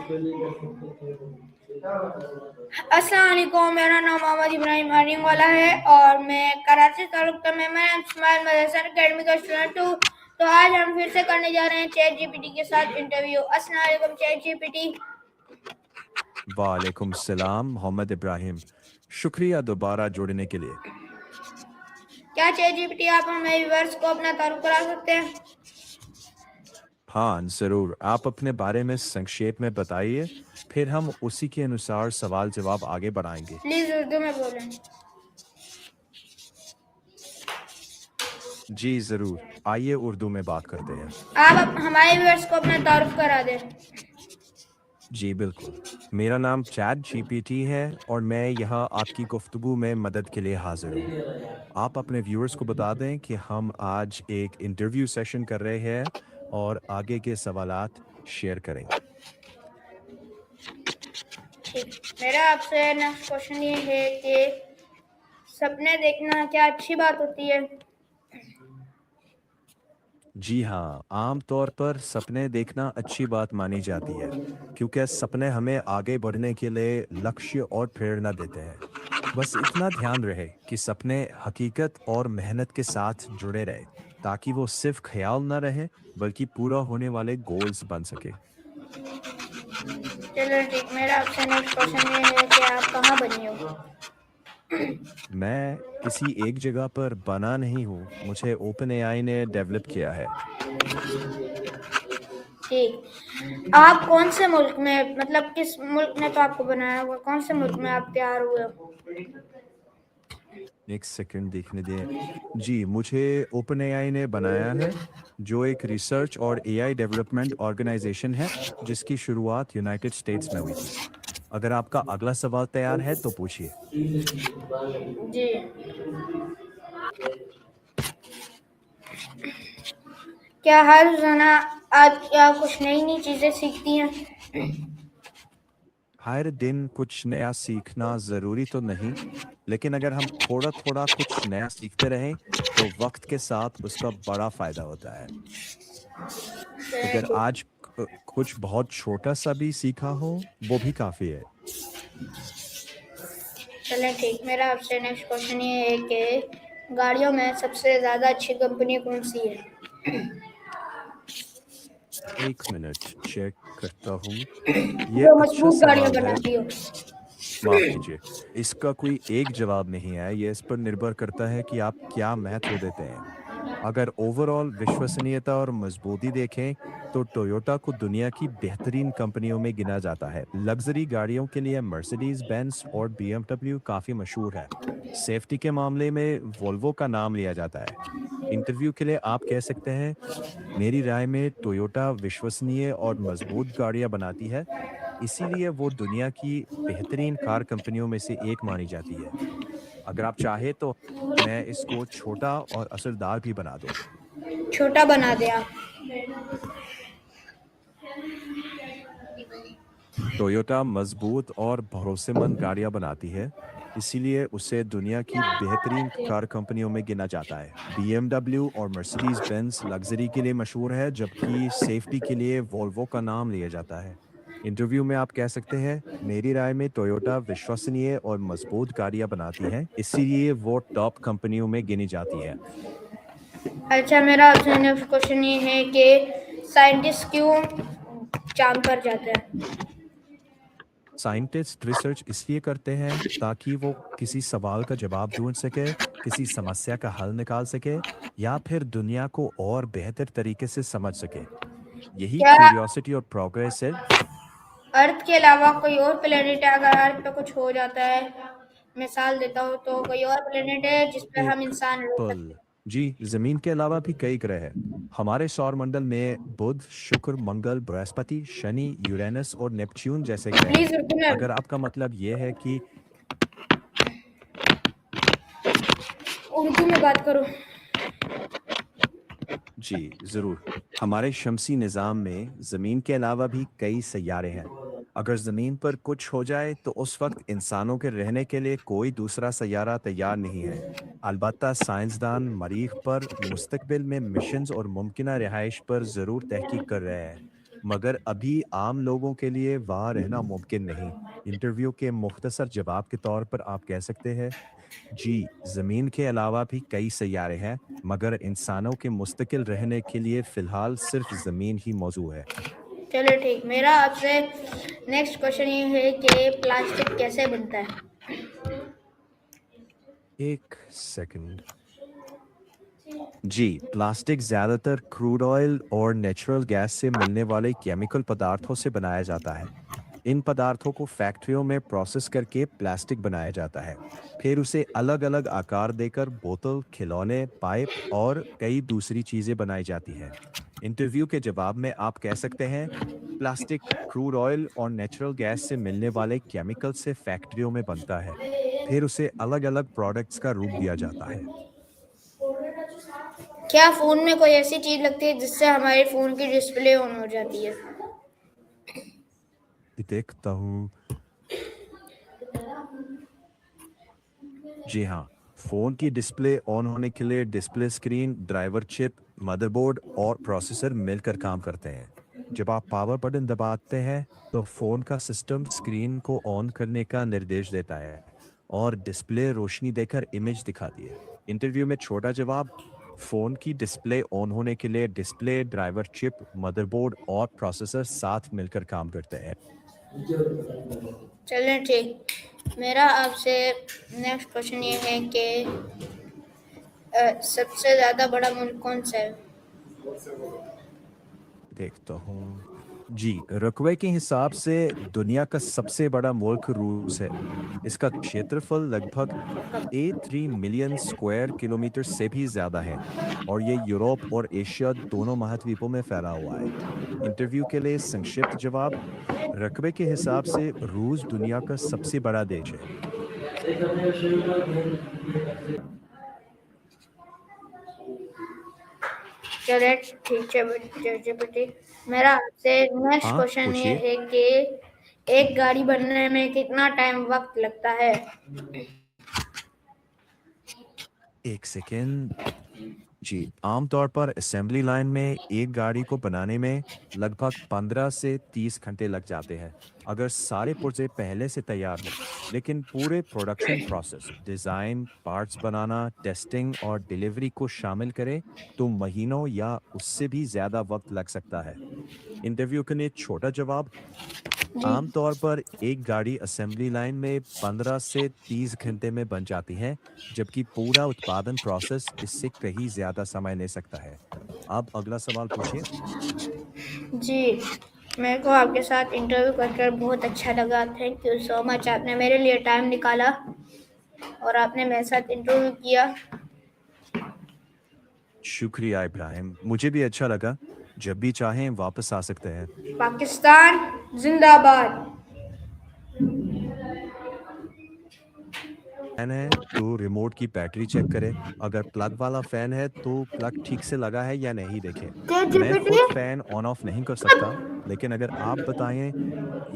अस्सलाम वालेकुम, मेरा नाम मोहम्मद इब्राहिम अर्निंग वाला है और मैं कराची तालुका में मैं स्माइल मदरसा अकेडमी का स्टूडेंट हूँ। तो आज हम फिर से करने जा रहे हैं चैट जीपीटी के साथ इंटरव्यू। अस्सलाम वालेकुम चैट जीपीटी। वालेकुम सलाम मोहम्मद इब्राहिम, शुक्रिया दोबारा जुड़ने के लिए। क्या चैट जीपीटी आप हमें व्यूअर्स को अपना तारुफ करा सकते हैं? हाँ ज़रूर, आप अपने बारे में संक्षेप में बताइए, फिर हम उसी के अनुसार सवाल जवाब आगे बढ़ाएंगे। प्लीज उर्दू में बोलें। जी ज़रूर, आइए उर्दू में बात करते हैं। आप हमारे व्यूअर्स को अपना तारुफ करा दें। जी बिल्कुल, मेरा नाम चैट जीपीटी है और मैं यहाँ आपकी गुफ्तगू में मदद के लिए हाजिर हूँ। आप अपने व्यूअर्स को बता दें कि हम आज एक इंटरव्यू सेशन कर रहे हैं और आगे के सवालात शेयर करेंगे। ठीक, मेरा आपसे नेक्स्ट क्वेश्चन ये है कि सपने देखना क्या अच्छी बात होती है? जी हाँ, आम तौर पर सपने देखना अच्छी बात मानी जाती है, क्योंकि सपने हमें आगे बढ़ने के लिए लक्ष्य और प्रेरणा देते हैं। बस इतना ध्यान रहे कि सपने हकीकत और मेहनत के साथ जुड़े रहे, ताकि वो सिर्फ ख्याल न रहे बल्कि पूरा होने वाले गोल्स बन सके। चलो ठीक, मेरा आपसे नेक्स्ट क्वेश्चन ये है कि आप कहाँ बनी हो? मैं किसी एक जगह पर बना नहीं हूँ, मुझे ओपन एआई ने डेवलप किया है। ठीक, आप कौन से मुल्क में, मतलब किस मुल्क ने तो आपको बनाया हुआ, कौन से मुल्क में आप तैयार हुए हो? एक सेकंड देखने दें। जी, मुझे ओपन एआई ने बनाया है, जो एक रिसर्च और एआई डेवलपमेंट ऑर्गेनाइजेशन है, जिसकी शुरुआत यूनाइटेड स्टेट्स में हुई थी। अगर आपका अगला सवाल तैयार है तो पूछिए। जी, क्या हर रोजाना आप क्या कुछ नई नई चीजें सीखती हैं? हर दिन कुछ नया सीखना ज़रूरी तो नहीं, लेकिन अगर हम थोड़ा थोड़ा कुछ नया सीखते रहें तो वक्त के साथ उसका बड़ा फ़ायदा होता है। अगर आज कुछ बहुत छोटा सा भी सीखा हो, वो भी काफ़ी है। चलें ठीक, मेरा आपसे नेक्स्ट क्वेश्चन ये है कि गाड़ियों में सबसे ज़्यादा अच्छी कंपनी कौन सी है? एक मिनट चेक करता हूँ। ये जो अच्छा मजबूत गाड़ियाँ सवाल है। बनाती हो। माफ़ कीजिए, इसका कोई एक जवाब नहीं है, ये इस पर निर्भर करता है कि आप क्या महत्व देते हैं। अगर ओवरऑल विश्वसनीयता और मजबूती देखें तो टोयोटा को दुनिया की बेहतरीन कंपनियों में गिना जाता है। लग्जरी गाड़ियों के लिए मर्सिडीज बेंज और बीएमडब्ल्यू काफ़ी मशहूर है। सेफ्टी के मामले में वोल्वो का नाम लिया जाता है। इंटरव्यू के लिए आप कह सकते हैं, मेरी राय में टोयोटा विश्वसनीय और मजबूत गाड़ियां बनाती है, इसीलिए वो दुनिया की बेहतरीन कार कंपनियों में से एक मानी जाती है। अगर आप चाहे तो मैं इसको छोटा और असरदार भी बना दूं। छोटा बना दे आप। टोयोटा मजबूत और भरोसेमंद गाड़ियां बनाती है, इसीलिए उसे दुनिया की बेहतरीन कार कंपनियों में गिना जाता है। बीएमडब्ल्यू और मर्सिडीज बेंज लग्जरी के लिए मशहूर है, जबकि सेफ्टी के लिए वोल्वो का नाम लिया जाता है। इंटरव्यू में आप कह सकते हैं, मेरी राय में टोयोटा विश्वसनीय और मजबूत गाड़ियां बनाती है, इसीलिए वो टॉप कंपनियों में गिनी जाती है। अच्छा, मेरा आपसे नेक्स्ट क्वेश्चन ये है कि साइंटिस्ट क्यों चांद पर जाते हैं? साइंटिस्ट रिसर्च इसलिए करते हैं ताकि वो किसी सवाल का जवाब ढूंढ सके, किसी समस्या का हल निकाल सके, या फिर दुनिया को और बेहतर तरीके से समझ सके। यही क्या क्यूरियोसिटी और प्रोग्रेस है। अर्थ के अलावा कोई और प्लेनेट है? अगर अर्थ पे कुछ हो जाता है, मिसाल देता हूँ, तो कोई और प्लेनेट है जिस पे हम एक इंसान रह सकते पल। जी, जमीन के अलावा भी कई ग्रह हैं। हमारे सौर मंडल में बुध, शुक्र, मंगल, बृहस्पति, शनि, यूरेनस और नेपच्यून जैसे हैं? ग्रह प्लीज हैं। उर्दू में, अगर आपका मतलब ये है कि उर्दू में बात करो। जी ज़रूर, हमारे शमसी निज़ाम में ज़मीन के अलावा भी कई सैयारे हैं। अगर ज़मीन पर कुछ हो जाए तो उस वक्त इंसानों के रहने के लिए कोई दूसरा सैयारा तैयार नहीं है। अलबत्ता साइंसदान मरीख पर मुस्तकबिल में मिशंस और मुमकिना रिहाइश पर ज़रूर तहकीक कर रहे हैं। मगर अभी आम लोगों के लिए वहाँ रहना मुमकिन नहीं। इंटरव्यू के मुख्तसर जवाब के तौर पर आप कह सकते हैं, जी, ज़मीन के अलावा भी कई सैयारे हैं, मगर इंसानों के मुस्तकिल रहने के लिए फ़िलहाल सिर्फ़ ज़मीन ही मौजू है। चलो ठीक, मेरा आपसे नेक्स्ट क्वेश्चन ये है कि प्लास्टिक कैसे बनता है? एक सेकंड। जी, प्लास्टिक ज़्यादातर क्रूड ऑयल और नेचुरल गैस से मिलने वाले केमिकल पदार्थों से बनाया जाता है। इन पदार्थों को फैक्ट्रियों में प्रोसेस करके प्लास्टिक बनाया जाता है। फिर उसे अलग-अलग आकार देकर बोतल, खिलौने, पाइप और कई दूसरी चीज़ें बनाई जाती हैं। इंटरव्यू के जवाब में आप कह सकते हैं, प्लास्टिक क्रूड ऑयल और नेचुरल गैस से मिलने वाले केमिकल से फैक्ट्रियों में बनता है। फिर उसे अलग-अलग प्रोडक्ट्स का रूप दिया जाता है। क्या फ़ोन में कोई ऐसी चीज़ लगती है जिससे हमारे फ़ोन की डिस्प्ले ऑन हो जाती है? देखता हूँ। जी हाँ, फ़ोन की डिस्प्ले ऑन होने के लिए display screen, driver chip, motherboard और प्रोसेसर मिलकर काम करते हैं। जब आप पावर बटन दबाते हैं, तो फ़ोन का सिस्टम स्क्रीन को ऑन करने का निर्देश देता है और डिस्प्ले रोशनी देकर इमेज दिखाती है। इंटरव्यू में छोटा जवाब, फ़ोन की डिस्प्ले ऑन होने के लिए डिस्प्ले, ड्राइवर चिप, मदरबोर्ड और प्रोसेसर साथ मिलकर काम करते हैं। चलें ठीक, मेरा आपसे नेक्स्ट क्वेश्चन ये है कि सबसे ज़्यादा बड़ा मुल्क कौन सा है? देखता हूँ। जी, रकबे के हिसाब से दुनिया का सबसे बड़ा मुल्क रूस है। इसका क्षेत्रफल लगभग 83 मिलियन स्क्वायर किलोमीटर से भी ज़्यादा है और ये यूरोप और एशिया दोनों महाद्वीपों में फैला हुआ है। इंटरव्यू के लिए संक्षिप्त जवाब, रकबे के हिसाब से रूस दुनिया का सबसे बड़ा देश है। चलिए ठीक है बेटी, मेरा आपसे नेक्स्ट हाँ, क्वेश्चन ये पूछिए। है कि एक गाड़ी बनने में कितना टाइम वक्त लगता है? एक सेकेंड। जी, आमतौर पर असेंबली लाइन में एक गाड़ी को बनाने में लगभग 15 से 30 घंटे लग जाते हैं, अगर सारे पुर्जे पहले से तैयार हो। लेकिन पूरे प्रोडक्शन प्रोसेस, डिज़ाइन, पार्ट्स बनाना, टेस्टिंग और डिलीवरी को शामिल करें, तो महीनों या उससे भी ज़्यादा वक्त लग सकता है। इंटरव्यू के लिए छोटा जवाब, जी, आमतौर पर एक गाड़ी असेंबली लाइन में 15 से 30 घंटे में बन जाती है, जबकि पूरा उत्पादन प्रोसेस इससे कहीं ज़्यादा समय ले सकता है। आप अगला सवाल पूछिए। जी, मेरे को आपके साथ इंटरव्यू कर बहुत अच्छा लगा। थैंक यू सो मच, आपने मेरे लिए टाइम निकाला और आपने मेरे साथ इंटरव्यू किया। शुक्रिया इब्राहिम, मुझे भी अच्छा लगा। जब भी चाहें वापस आ सकते हैं। पाकिस्तान जिंदाबाद। फैन है तो रिमोट की बैटरी चेक करें। अगर प्लग वाला फैन है तो प्लग ठीक से लगा है या नहीं देखें। चैट मैं जीपीटी खुद फैन ऑन ऑफ नहीं कर सकता, लेकिन अगर आप बताएं